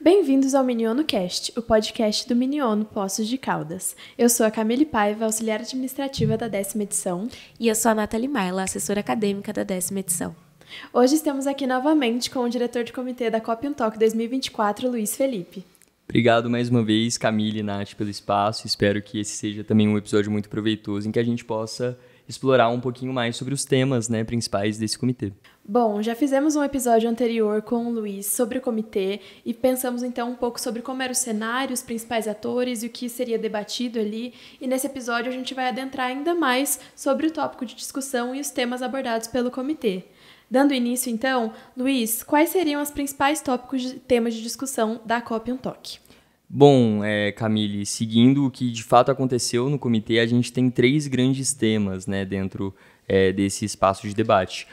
Bem-vindos ao Miniono Cast, o podcast do Miniono Poços de Caldas. Eu sou a Camille Paiva, auxiliar administrativa da 10ª edição. E eu sou a Nathalie Marla, assessora acadêmica da 10ª edição. Hoje estamos aqui novamente com o diretor de comitê da Cop Talk 2024, Luiz Felipe. Obrigado mais uma vez, Camille e Nath, pelo espaço. Espero que esse seja também um episódio muito proveitoso em que a gente possa explorar um pouquinho mais sobre os temas, principais desse comitê. Bom, já fizemos um episódio anterior com o Luiz sobre o comitê e pensamos então um pouco sobre como era o cenário, os principais atores e o que seria debatido ali. E nesse episódio a gente vai adentrar ainda mais sobre o tópico de discussão e os temas abordados pelo comitê. Dando início então, Luiz, quais seriam os principais tópicos de temas de discussão da Cop Talk? Bom, Camille, seguindo o que de fato aconteceu no comitê, a gente tem 3 grandes temas dentro desse espaço de debate.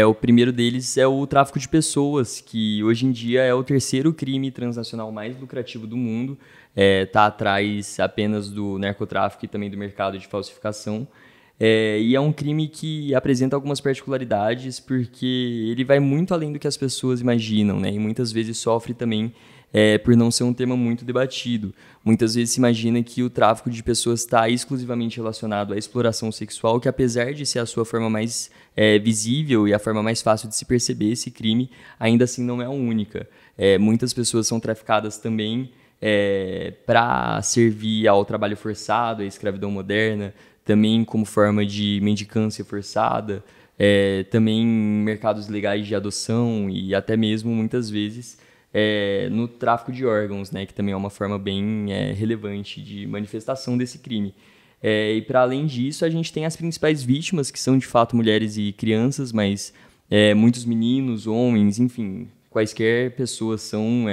O primeiro deles é o tráfico de pessoas, que hoje em dia é o 3º crime transnacional mais lucrativo do mundo. Está atrás apenas do narcotráfico e também do mercado de falsificação. E é um crime que apresenta algumas particularidades, porque ele vai muito além do que as pessoas imaginam, e muitas vezes sofre também por não ser um tema muito debatido. Muitas vezes se imagina que o tráfico de pessoas está exclusivamente relacionado à exploração sexual, que apesar de ser a sua forma mais visível e a forma mais fácil de se perceber esse crime, ainda assim não é a única. Muitas pessoas são traficadas também para servir ao trabalho forçado, à escravidão moderna, também como forma de mendicância forçada, também em mercados legais de adoção e até mesmo, muitas vezes, no tráfico de órgãos, que também é uma forma bem relevante de manifestação desse crime. E para além disso, a gente tem as principais vítimas, que são de fato mulheres e crianças, mas muitos meninos, homens, enfim, quaisquer pessoas são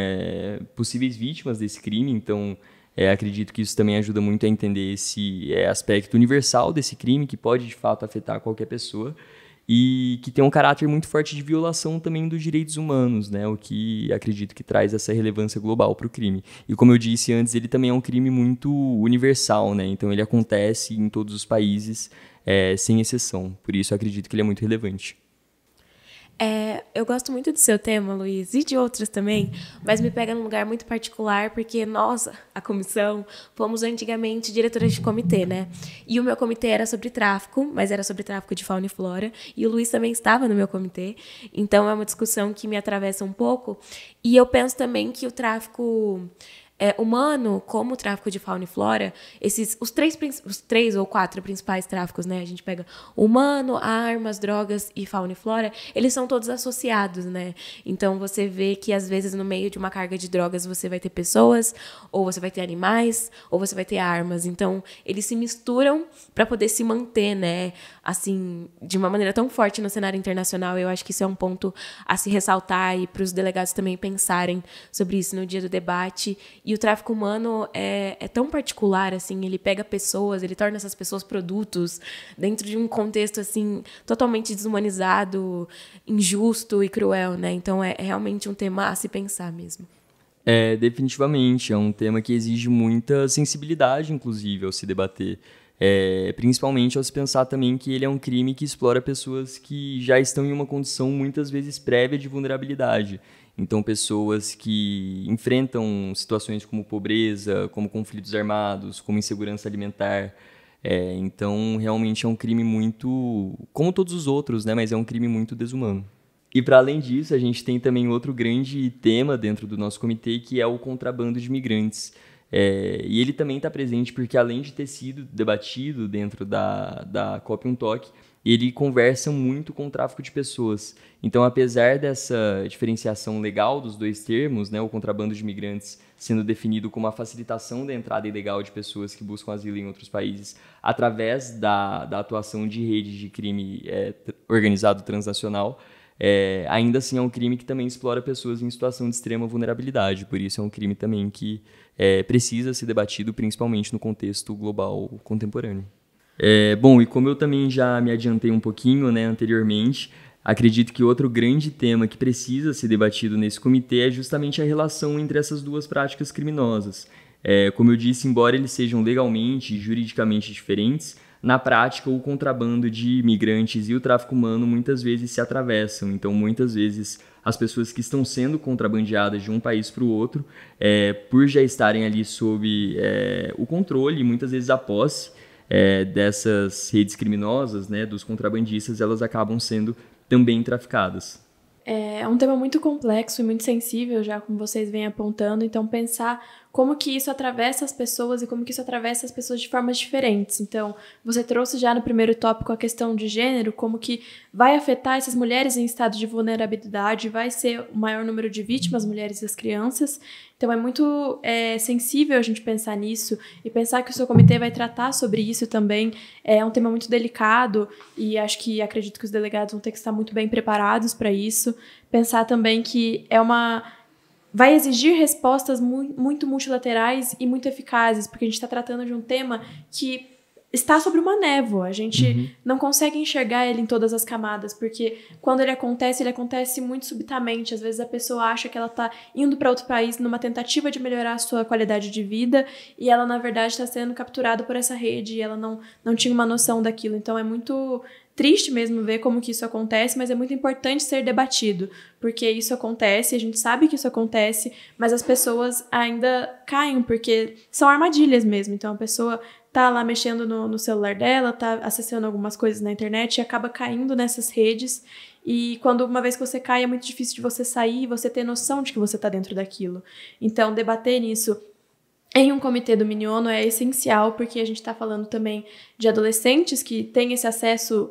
possíveis vítimas desse crime. Então, acredito que isso também ajuda muito a entender esse aspecto universal desse crime, que pode de fato afetar qualquer pessoa, e que tem um caráter muito forte de violação também dos direitos humanos, o que acredito que traz essa relevância global para o crime. E como eu disse antes, ele também é um crime muito universal, então ele acontece em todos os países, sem exceção. Por isso acredito que ele é muito relevante. Eu gosto muito do seu tema, Luiz, e de outros também, mas me pega num lugar muito particular, porque nós, a comissão, fomos antigamente diretoras de comitê, E o meu comitê era sobre tráfico, mas era sobre tráfico de fauna e flora, e o Luiz também estava no meu comitê, então é uma discussão que me atravessa um pouco, e eu penso também que o tráfico humano, como o tráfico de fauna e flora, os três ou 4 principais tráficos, a gente pega humano, armas, drogas e fauna e flora, eles são todos associados, Então você vê que às vezes no meio de uma carga de drogas você vai ter pessoas, ou você vai ter animais, ou você vai ter armas. Então eles se misturam para poder se manter, assim, de uma maneira tão forte no cenário internacional. Eu acho que isso é um ponto a se ressaltar e para os delegados também pensarem sobre isso no dia do debate. E o tráfico humano é tão particular, assim, ele pega pessoas, ele torna essas pessoas produtos dentro de um contexto, assim, totalmente desumanizado, injusto e cruel, Então é realmente um tema a se pensar mesmo. Definitivamente, é um tema que exige muita sensibilidade, inclusive, ao se debater. Principalmente ao se pensar também que ele é um crime que explora pessoas que já estão em uma condição muitas vezes prévia de vulnerabilidade. Então, pessoas que enfrentam situações como pobreza, como conflitos armados, como insegurança alimentar. Então, realmente é um crime muito, como todos os outros, mas é um crime muito desumano. E, para além disso, a gente tem também outro grande tema dentro do nosso comitê, que é o contrabando de imigrantes. E ele também está presente porque, além de ter sido debatido dentro da Cop Talk, ele conversa muito com o tráfico de pessoas. Então, apesar dessa diferenciação legal dos 2 termos, o contrabando de imigrantes sendo definido como a facilitação da entrada ilegal de pessoas que buscam asilo em outros países, através da atuação de redes de crime organizado transnacional, ainda assim é um crime que também explora pessoas em situação de extrema vulnerabilidade. Por isso é um crime também que precisa ser debatido, principalmente no contexto global contemporâneo. Bom, e como eu também já me adiantei um pouquinho anteriormente, acredito que outro grande tema que precisa ser debatido nesse comitê é justamente a relação entre essas 2 práticas criminosas. Como eu disse, embora eles sejam legalmente e juridicamente diferentes, na prática o contrabando de imigrantes e o tráfico humano muitas vezes se atravessam. Então, muitas vezes as pessoas que estão sendo contrabandeadas de um país para o outro, por já estarem ali sob o controle e muitas vezes a posse dessas redes criminosas, né, dos contrabandistas, elas acabam sendo também traficadas. É um tema muito complexo e muito sensível, já como vocês vêm apontando, então pensar como que isso atravessa as pessoas e como que isso atravessa as pessoas de formas diferentes. Então, você trouxe já no primeiro tópico a questão de gênero, como que vai afetar essas mulheres em estado de vulnerabilidade, vai ser o maior número de vítimas, mulheres e as crianças. Então, é muito sensível a gente pensar nisso e pensar que o seu comitê vai tratar sobre isso também. É um tema muito delicado e acredito que os delegados vão ter que estar muito bem preparados para isso. Pensar também que vai exigir respostas muito multilaterais e muito eficazes, porque a gente está tratando de um tema que está sobre uma névoa. A gente não consegue enxergar ele em todas as camadas, porque quando ele acontece muito subitamente. Às vezes a pessoa acha que ela está indo para outro país numa tentativa de melhorar a sua qualidade de vida e ela, na verdade, está sendo capturada por essa rede e ela não tinha uma noção daquilo. Então é muito triste mesmo ver como que isso acontece, mas é muito importante ser debatido, porque isso acontece, a gente sabe que isso acontece, mas as pessoas ainda caem, porque são armadilhas mesmo. Então a pessoa tá lá mexendo no celular dela, tá acessando algumas coisas na internet e acaba caindo nessas redes. E uma vez que você cai, é muito difícil de você sair e você ter noção de que você tá dentro daquilo. Então, debater nisso em um comitê do Miniono é essencial, porque a gente está falando também de adolescentes que têm esse acesso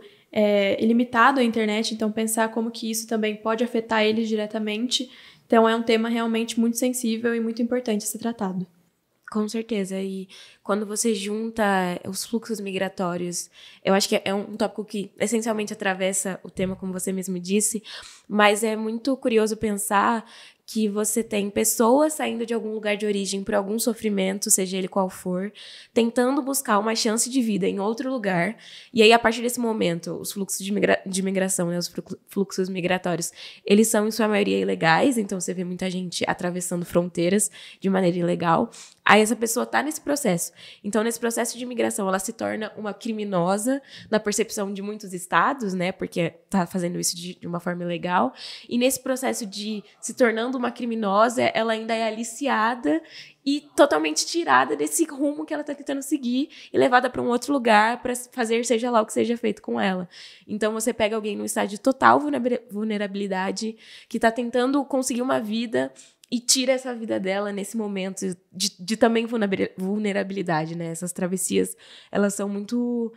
ilimitado à internet, então pensar como que isso também pode afetar eles diretamente. Então é um tema realmente muito sensível e muito importante a ser tratado. Com certeza. E quando você junta os fluxos migratórios, eu acho que é um tópico que essencialmente atravessa o tema, como você mesmo disse, mas é muito curioso pensar que você tem pessoas saindo de algum lugar de origem por algum sofrimento, seja ele qual for, tentando buscar uma chance de vida em outro lugar. E aí, a partir desse momento, os fluxos de migração, né, os fluxos migratórios, eles são, em sua maioria, ilegais. Então, você vê muita gente atravessando fronteiras de maneira ilegal. Aí, essa pessoa está nesse processo. Então, nesse processo de migração, ela se torna uma criminosa na percepção de muitos estados, né, porque está fazendo isso de uma forma ilegal. E nesse processo de se tornando uma criminosa, ela ainda é aliciada e totalmente tirada desse rumo que ela está tentando seguir e levada para um outro lugar para fazer seja lá o que seja feito com ela. Então, você pega alguém num estado de total vulnerabilidade, que está tentando conseguir uma vida e tira essa vida dela nesse momento de também vulnerabilidade, né? Essas travessias, elas são muito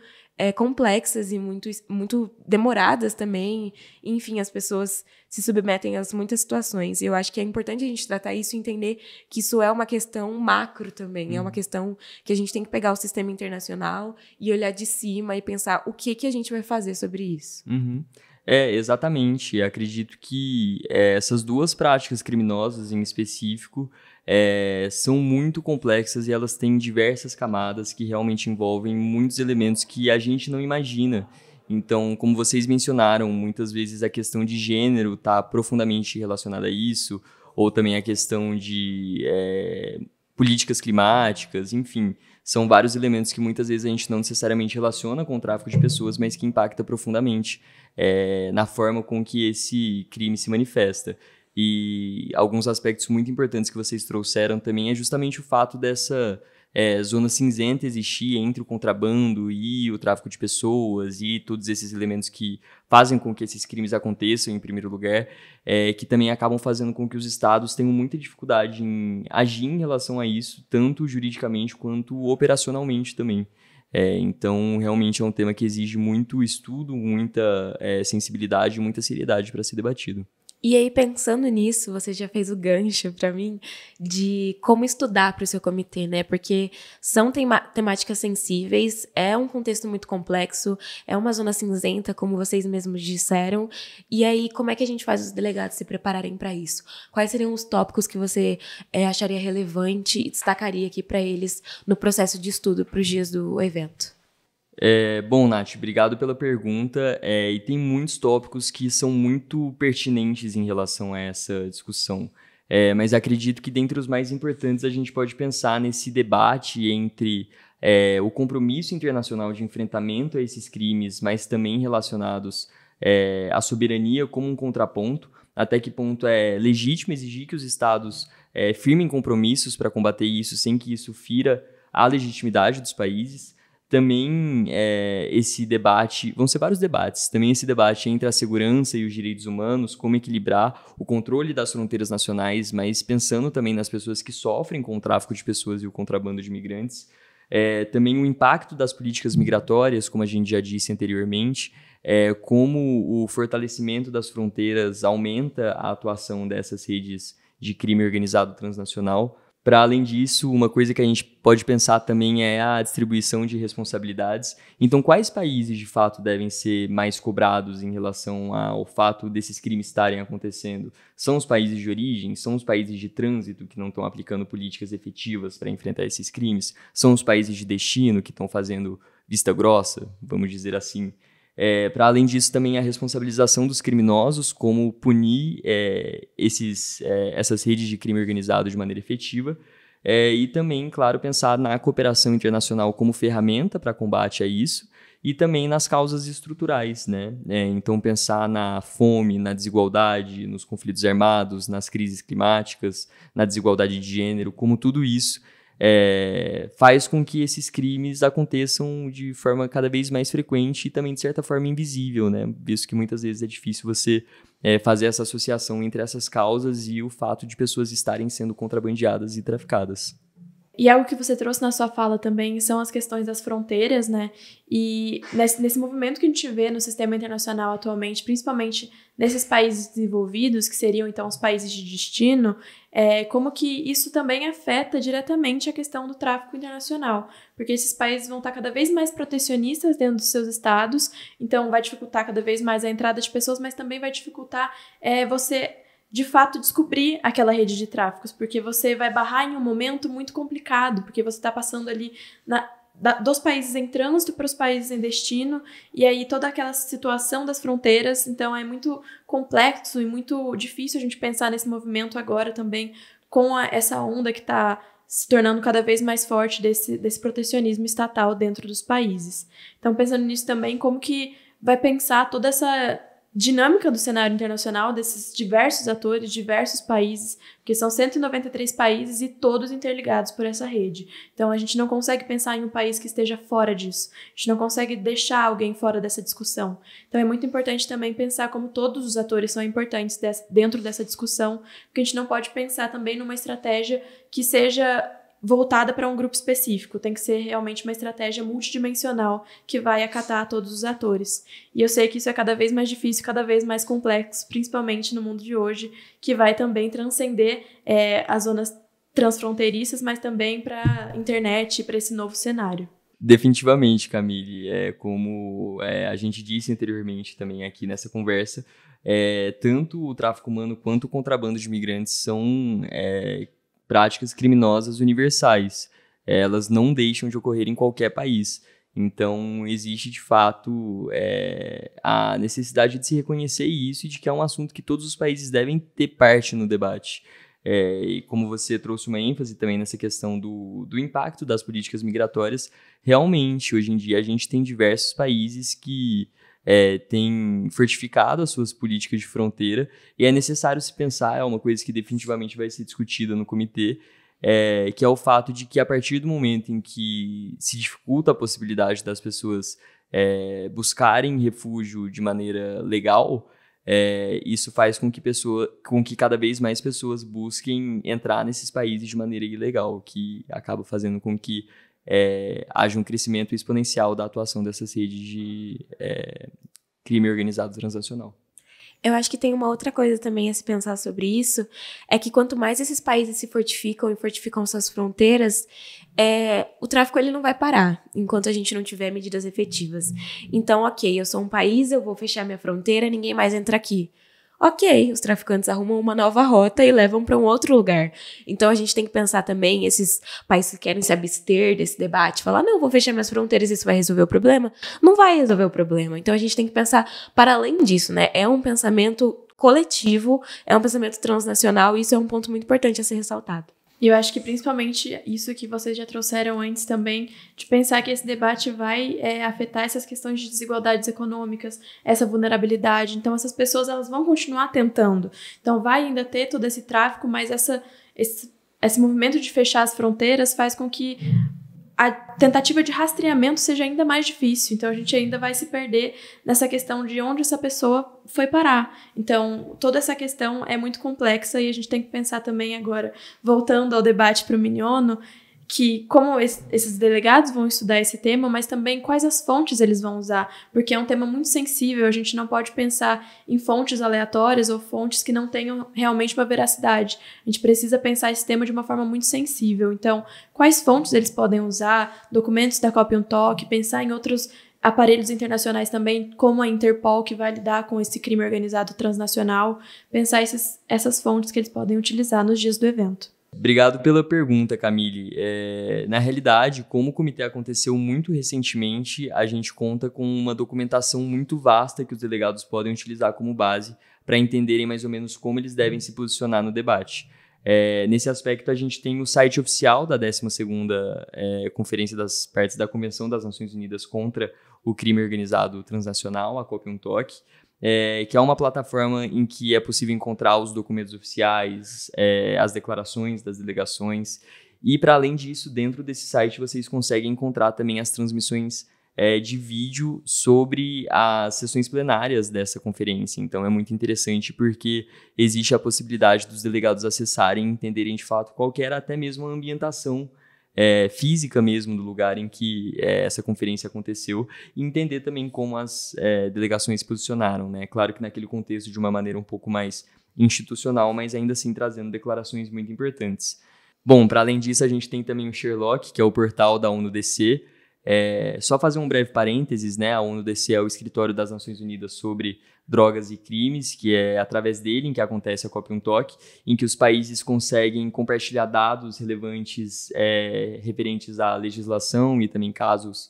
complexas e muito demoradas também. Enfim, as pessoas se submetem a muitas situações. E eu acho que é importante a gente tratar isso e entender que isso é uma questão macro também. É uma questão que a gente tem que pegar o sistema internacional e olhar de cima e pensar o que a gente vai fazer sobre isso. Exatamente. Acredito que essas duas práticas criminosas em específico são muito complexas e elas têm diversas camadas que realmente envolvem muitos elementos que a gente não imagina. Então, como vocês mencionaram, muitas vezes a questão de gênero está profundamente relacionada a isso, ou também a questão de políticas climáticas, enfim. São vários elementos que muitas vezes a gente não necessariamente relaciona com o tráfico de pessoas, mas que impacta profundamente na forma com que esse crime se manifesta. E alguns aspectos muito importantes que vocês trouxeram também é justamente o fato dessa zona cinzenta existir entre o contrabando e o tráfico de pessoas e todos esses elementos que fazem com que esses crimes aconteçam, em primeiro lugar, que também acabam fazendo com que os estados tenham muita dificuldade em agir em relação a isso, tanto juridicamente quanto operacionalmente também. Então, realmente é um tema que exige muito estudo, muita sensibilidade e muita seriedade para ser debatido. E aí, pensando nisso, você já fez o gancho para mim de como estudar para o seu comitê, né? Porque são temáticas sensíveis, é um contexto muito complexo, é uma zona cinzenta, como vocês mesmos disseram. E aí, como é que a gente faz os delegados se prepararem para isso? Quais seriam os tópicos que você acharia relevante e destacaria aqui para eles no processo de estudo para os dias do evento? Bom, Nath, obrigado pela pergunta. E tem muitos tópicos que são muito pertinentes em relação a essa discussão. Mas acredito que dentre os mais importantes a gente pode pensar nesse debate entre o compromisso internacional de enfrentamento a esses crimes, mas também relacionados à soberania como um contraponto. até que ponto é legítimo exigir que os estados firmem compromissos para combater isso sem que isso fira a legitimidade dos países. Também esse debate, vão ser vários debates, também esse debate entre a segurança e os direitos humanos, como equilibrar o controle das fronteiras nacionais, mas pensando também nas pessoas que sofrem com o tráfico de pessoas e o contrabando de imigrantes. Também o impacto das políticas migratórias, como a gente já disse anteriormente, como o fortalecimento das fronteiras aumenta a atuação dessas redes de crime organizado transnacional. Para além disso, uma coisa que a gente pode pensar também é a distribuição de responsabilidades. Então, quais países, de fato, devem ser mais cobrados em relação ao fato desses crimes estarem acontecendo? São os países de origem? São os países de trânsito que não estão aplicando políticas efetivas para enfrentar esses crimes? São os países de destino que estão fazendo vista grossa, vamos dizer assim? Para além disso, também a responsabilização dos criminosos, como punir essas redes de crime organizado de maneira efetiva, e também, claro, pensar na cooperação internacional como ferramenta para combate a isso, e também nas causas estruturais, né? Então, pensar na fome, na desigualdade, nos conflitos armados, nas crises climáticas, na desigualdade de gênero, como tudo isso faz com que esses crimes aconteçam de forma cada vez mais frequente e também, de certa forma, invisível, né? Visto que muitas vezes é difícil você fazer essa associação entre essas causas e o fato de pessoas estarem sendo contrabandeadas e traficadas. E algo que você trouxe na sua fala também são as questões das fronteiras, né? E nesse movimento que a gente vê no sistema internacional atualmente, principalmente nesses países desenvolvidos, que seriam então os países de destino, como que isso também afeta diretamente a questão do tráfico internacional. Porque esses países vão estar cada vez mais protecionistas dentro dos seus estados, então vai dificultar cada vez mais a entrada de pessoas, mas também vai dificultar você de fato descobrir aquela rede de tráficos, porque você vai barrar em um momento muito complicado, porque você está passando ali dos países em trânsito para os países em destino, e aí toda aquela situação das fronteiras, então é muito complexo e muito difícil a gente pensar nesse movimento agora também, com essa onda que está se tornando cada vez mais forte desse protecionismo estatal dentro dos países. Então, pensando nisso também, como que vai pensar toda essa dinâmica do cenário internacional, desses diversos atores, diversos países, porque são 193 países e todos interligados por essa rede. Então, a gente não consegue pensar em um país que esteja fora disso. A gente não consegue deixar alguém fora dessa discussão. Então, é muito importante também pensar como todos os atores são importantes dentro dessa discussão, porque a gente não pode pensar também numa estratégia que seja voltada para um grupo específico. Tem que ser realmente uma estratégia multidimensional que vai acatar todos os atores. E eu sei que isso é cada vez mais difícil, cada vez mais complexo, principalmente no mundo de hoje, que vai também transcender as zonas transfronteiriças, mas também para a internet e para esse novo cenário. Definitivamente, Camille. Como a gente disse anteriormente também aqui nessa conversa, tanto o tráfico humano quanto o contrabando de imigrantes são práticas criminosas universais. Elas não deixam de ocorrer em qualquer país. Então, existe, de fato, a necessidade de se reconhecer isso e de que é um assunto que todos os países devem ter parte no debate. E como você trouxe uma ênfase também nessa questão do impacto das políticas migratórias, realmente, hoje em dia, a gente tem diversos países que têm fortificado as suas políticas de fronteira, e é necessário se pensar, é uma coisa que definitivamente vai ser discutida no comitê, que é o fato de que a partir do momento em que se dificulta a possibilidade das pessoas buscarem refúgio de maneira legal, isso faz com que cada vez mais pessoas busquem entrar nesses países de maneira ilegal, que acaba fazendo com que haja um crescimento exponencial da atuação dessas redes de crime organizado transnacional. Eu acho que tem uma outra coisa também a se pensar sobre isso, é que quanto mais esses países se fortificam e fortificam suas fronteiras, o tráfico ele não vai parar, enquanto a gente não tiver medidas efetivas. Então, ok, eu sou um país, eu vou fechar minha fronteira, ninguém mais entra aqui. Ok, os traficantes arrumam uma nova rota e levam para um outro lugar. Então, a gente tem que pensar também, esses países que querem se abster desse debate, falar, não, vou fechar minhas fronteiras, isso vai resolver o problema? Não vai resolver o problema. Então, a gente tem que pensar para além disso, né? É um pensamento coletivo, é um pensamento transnacional e isso é um ponto muito importante a ser ressaltado. E eu acho que principalmente isso que vocês já trouxeram antes também, de pensar que esse debate vai afetar essas questões de desigualdades econômicas, essa vulnerabilidade. Então, essas pessoas elas vão continuar tentando. Então, vai ainda ter todo esse tráfico, mas esse movimento de fechar as fronteiras faz com que a tentativa de rastreamento seja ainda mais difícil. Então, a gente ainda vai se perder nessa questão de onde essa pessoa foi parar. Então, toda essa questão é muito complexa e a gente tem que pensar também agora, voltando ao debate para o Miniono, que como esses delegados vão estudar esse tema, mas também quais as fontes eles vão usar, porque é um tema muito sensível, a gente não pode pensar em fontes aleatórias ou fontes que não tenham realmente uma veracidade. A gente precisa pensar esse tema de uma forma muito sensível. Então, quais fontes eles podem usar, documentos da Cop Talk, pensar em outros aparelhos internacionais também, como a Interpol, que vai lidar com esse crime organizado transnacional, pensar essas fontes que eles podem utilizar nos dias do evento. Obrigado pela pergunta, Camille. Na realidade, como o comitê aconteceu muito recentemente, a gente conta com uma documentação muito vasta que os delegados podem utilizar como base para entenderem mais ou menos como eles devem se posicionar no debate. Nesse aspecto, a gente tem o site oficial da 12ª Conferência das Partes da Convenção das Nações Unidas contra o Crime Organizado Transnacional, a Cop Talk, que é uma plataforma em que é possível encontrar os documentos oficiais, as declarações das delegações, e para além disso, dentro desse site vocês conseguem encontrar também as transmissões de vídeo sobre as sessões plenárias dessa conferência. Então é muito interessante porque existe a possibilidade dos delegados acessarem e entenderem de fato qual que era até mesmo a ambientação física mesmo do lugar em que essa conferência aconteceu e entender também como as delegações se posicionaram, né? Claro que naquele contexto de uma maneira um pouco mais institucional, mas ainda assim trazendo declarações muito importantes. Bom, para além disso, a gente tem também o Sherlock, que é o portal da ONU-DC. Só fazer um breve parênteses, né? A ONU-DC é o escritório das Nações Unidas sobre drogas e crimes, que é através dele em que acontece a Cop Talk, em que os países conseguem compartilhar dados relevantes referentes à legislação e também casos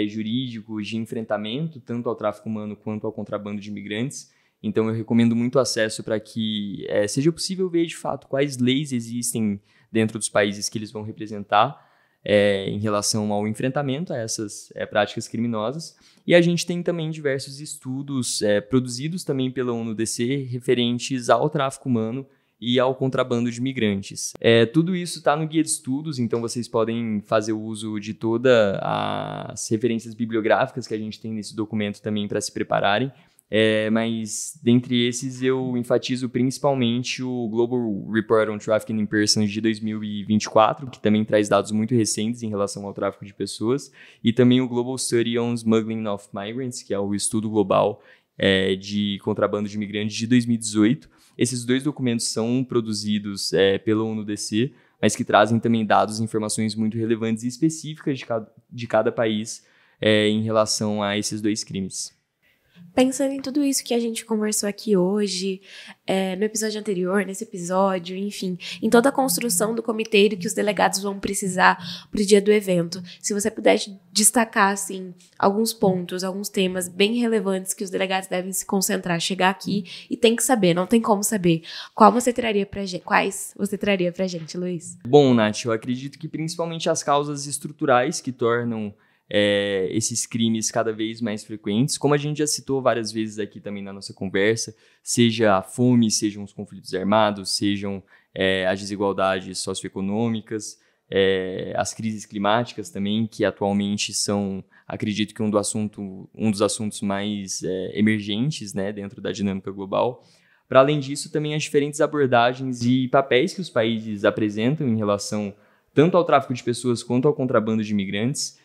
jurídicos de enfrentamento, tanto ao tráfico humano quanto ao contrabando de imigrantes. Então eu recomendo muito acesso para que seja possível ver de fato quais leis existem dentro dos países que eles vão representar, em relação ao enfrentamento a essas práticas criminosas. E a gente tem também diversos estudos produzidos também pela ONU-DC referentes ao tráfico humano e ao contrabando de imigrantes. Tudo isso está no guia de estudos, então vocês podem fazer uso de todas as referências bibliográficas que a gente tem nesse documento também para se prepararem. Mas dentre esses eu enfatizo principalmente o Global Report on Trafficking in Persons de 2024, que também traz dados muito recentes em relação ao tráfico de pessoas, e também o Global Study on Smuggling of Migrants, que é o estudo global de contrabando de imigrantes de 2018. Esses dois documentos são produzidos pela ONU-DC, mas que trazem também dados e informações muito relevantes e específicas de cada país em relação a esses dois crimes. Pensando em tudo isso que a gente conversou aqui hoje, no episódio anterior, nesse episódio, enfim, em toda a construção do comitê que os delegados vão precisar para o dia do evento, se você puder destacar, assim, alguns pontos, alguns temas bem relevantes que os delegados devem se concentrar, chegar aqui e tem que saber, não tem como saber. Quais você traria pra gente, Luiz? Bom, Nath, eu acredito que principalmente as causas estruturais que tornam esses crimes cada vez mais frequentes, como a gente já citou várias vezes aqui também na nossa conversa, seja a fome, sejam os conflitos armados, sejam as desigualdades socioeconômicas, as crises climáticas também, que atualmente são, acredito que um dos assuntos mais emergentes, né, dentro da dinâmica global. Para além disso, também as diferentes abordagens e papéis que os países apresentam em relação tanto ao tráfico de pessoas quanto ao contrabando de imigrantes.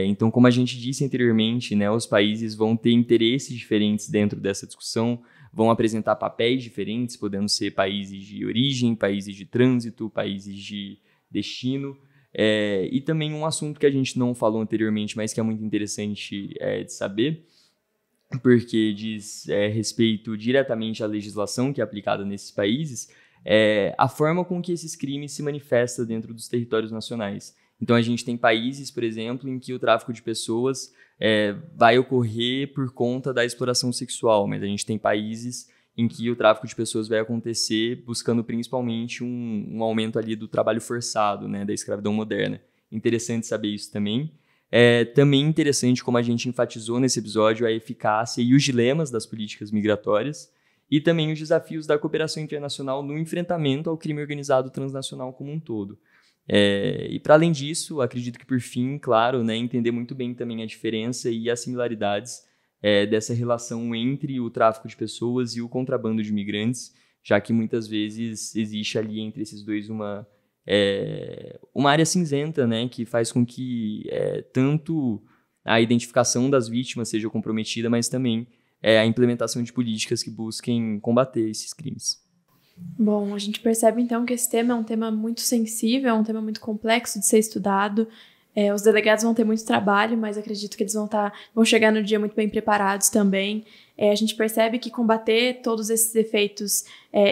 Então, como a gente disse anteriormente, né, os países vão ter interesses diferentes dentro dessa discussão, vão apresentar papéis diferentes, podendo ser países de origem, países de trânsito, países de destino, e também um assunto que a gente não falou anteriormente, mas que é muito interessante de saber, porque diz respeito diretamente à legislação que é aplicada nesses países, a forma com que esses crimes se manifestam dentro dos territórios nacionais. Então, a gente tem países, por exemplo, em que o tráfico de pessoas vai ocorrer por conta da exploração sexual, mas a gente tem países em que o tráfico de pessoas vai acontecer buscando principalmente um aumento ali do trabalho forçado, né, da escravidão moderna. Interessante saber isso também. Também interessante, como a gente enfatizou nesse episódio, a eficácia e os dilemas das políticas migratórias e também os desafios da cooperação internacional no enfrentamento ao crime organizado transnacional como um todo. E para além disso, acredito que por fim, claro, né, entender muito bem também a diferença e as similaridades dessa relação entre o tráfico de pessoas e o contrabando de imigrantes, já que muitas vezes existe ali entre esses dois uma área cinzenta, né, que faz com que tanto a identificação das vítimas seja comprometida, mas também a implementação de políticas que busquem combater esses crimes. Bom, a gente percebe então que esse tema é um tema muito sensível, é um tema muito complexo de ser estudado. Os delegados vão ter muito trabalho, mas acredito que eles vão chegar no dia muito bem preparados também. A gente percebe que combater todos esses efeitos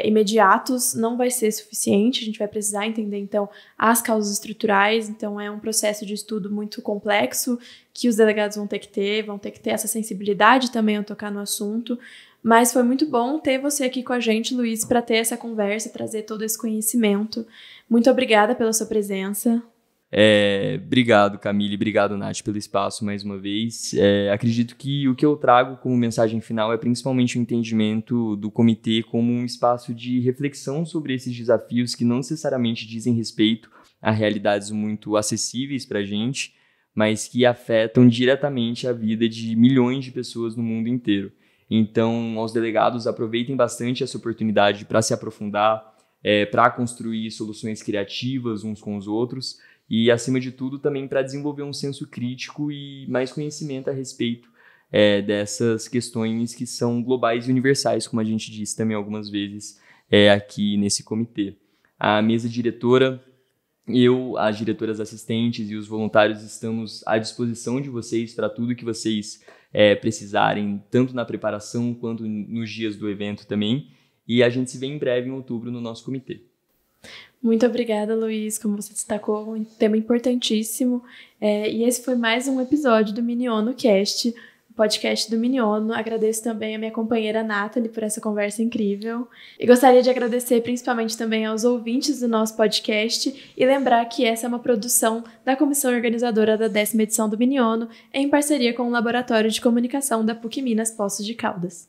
imediatos não vai ser suficiente, a gente vai precisar entender, então, as causas estruturais, então é um processo de estudo muito complexo que os delegados vão ter que ter essa sensibilidade também ao tocar no assunto, mas foi muito bom ter você aqui com a gente, Luiz, para ter essa conversa, trazer todo esse conhecimento. Muito obrigada pela sua presença. Obrigado, Camille, obrigado, Nath, pelo espaço mais uma vez. Acredito que o que eu trago como mensagem final é principalmente o entendimento do comitê como um espaço de reflexão sobre esses desafios que não necessariamente dizem respeito a realidades muito acessíveis para a gente, mas que afetam diretamente a vida de milhões de pessoas no mundo inteiro. Então, aos delegados, aproveitem bastante essa oportunidade para se aprofundar, para construir soluções criativas uns com os outros, e, acima de tudo, também para desenvolver um senso crítico e mais conhecimento a respeito dessas questões que são globais e universais, como a gente disse também algumas vezes aqui nesse comitê. A mesa diretora, as diretoras assistentes e os voluntários estamos à disposição de vocês para tudo que vocês precisarem, tanto na preparação quanto nos dias do evento também. E a gente se vê em breve em outubro no nosso comitê. Muito obrigada, Luiz, como você destacou, um tema importantíssimo. E esse foi mais um episódio do Miniono Cast, o podcast do Miniono. Agradeço também a minha companheira Nathalie por essa conversa incrível. E gostaria de agradecer principalmente também aos ouvintes do nosso podcast e lembrar que essa é uma produção da comissão organizadora da 10ª edição do Miniono, em parceria com o Laboratório de Comunicação da PUC Minas Poços de Caldas.